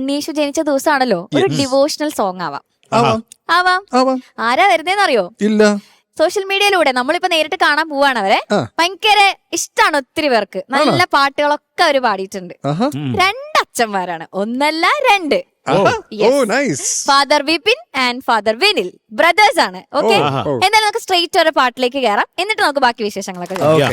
ഉണ്ണീഷു ജനിച്ച ദിവസമാണല്ലോ, ഒരു devotional song ആവാം. ആരാ വരുന്നേന്നറിയോ? ഇല്ല. സോഷ്യൽ മീഡിയയിലൂടെ നമ്മളിപ്പോ നേരിട്ട് കാണാൻ പോവാണ് അവരെ. ഭയങ്കര ഇഷ്ടമാണ് ഒത്തിരി പേർക്ക്. നല്ല പാട്ടുകളൊക്കെ അവര് പാടിയിട്ടുണ്ട്. രണ്ടച്ഛന്മാരാണ്, ഒന്നല്ല രണ്ട്. Father Vipin and father Vinil brothers ആണ്. ഓക്കെ, എന്നാലും നമുക്ക് സ്ട്രെയിറ്റ് ഒരു പാട്ടിലേക്ക് കയറാം. എന്നിട്ട് നമുക്ക് ബാക്കി വിശേഷങ്ങളൊക്കെ ചോദിക്കാം.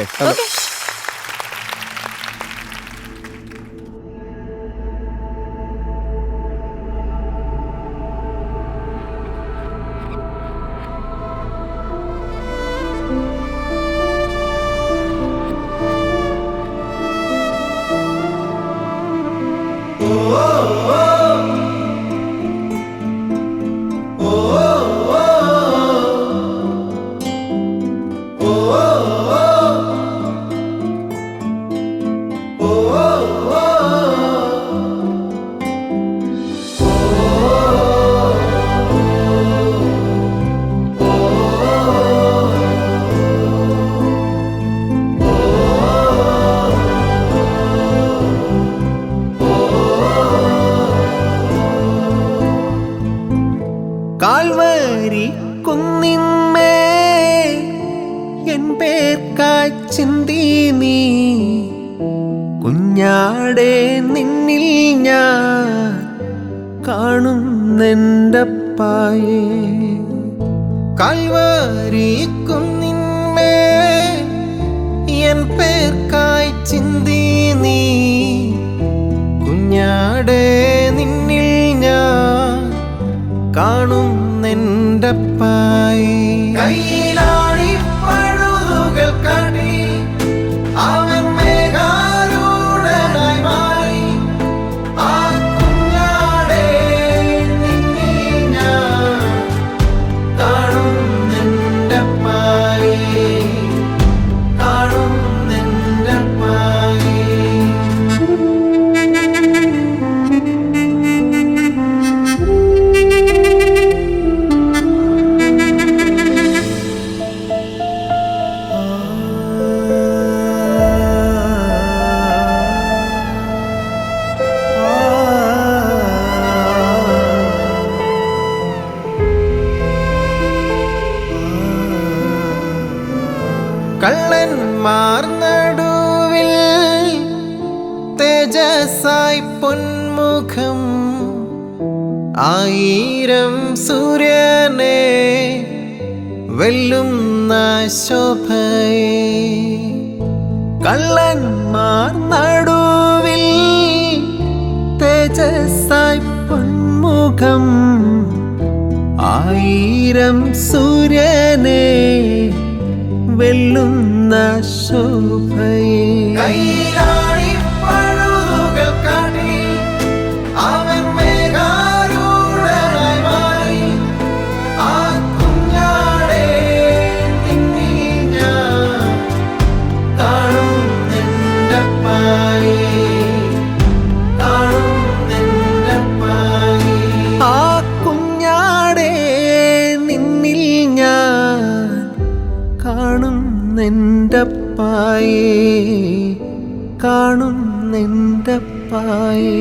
കാൽവരി കുന്നിന്മേ എൻ പേർക്കായി ചിന്തി നീ കുഞ്ഞാടെ നിന്നിൽ ഞാൻ കാണുന്നെൻ്റപ്പായേ. കാൽവരി കുന്നിന്മേ എൻ പേർക്കായി ചിന്തി നീ കുഞ്ഞാടെ നിന്നിൽ ഞാൻ കാണുന്നെൻ്റപ്പായേ. കയ്യിലാണി പഴുതുകൾ കടി അവൻ മേഘാരൂഢനായി മാറി ആ കുഞ്ഞാടെ നിന്നിൽ ഞാൻ കാണുന്നെൻ്റപ്പായേ, കാണുന്നെൻ്റപ്പായേ. കള്ളന്മാർ നടുവിൽ തേജസായി പൊന്മുഖം ആയിരം സൂര്യനെ വെല്ലുന്ന ശോഭയെ. കള്ളന്മാർ നടുവിൽ തേജസായി പൊന്മുഖം ആയിരം സൂര്യനെ വെല്ലുന്ന ശോഭയെ. കയ്യിലാണി പഴുതുകൾ കടി അവൻ മേഘാരൂഢനായി മാറി ആ കുഞ്ഞാടെ നിന്നിൽ ഞാൻ കാണുന്നെൻ്റപ്പായേ, കാണുന്നെൻ്റപ്പായേ. ആ കുഞ്ഞാടെ നിന്നിൽ ഞാൻ കാണുന്നെൻ്റപ്പായേ, കാണുന്നെൻ്റപ്പായേ.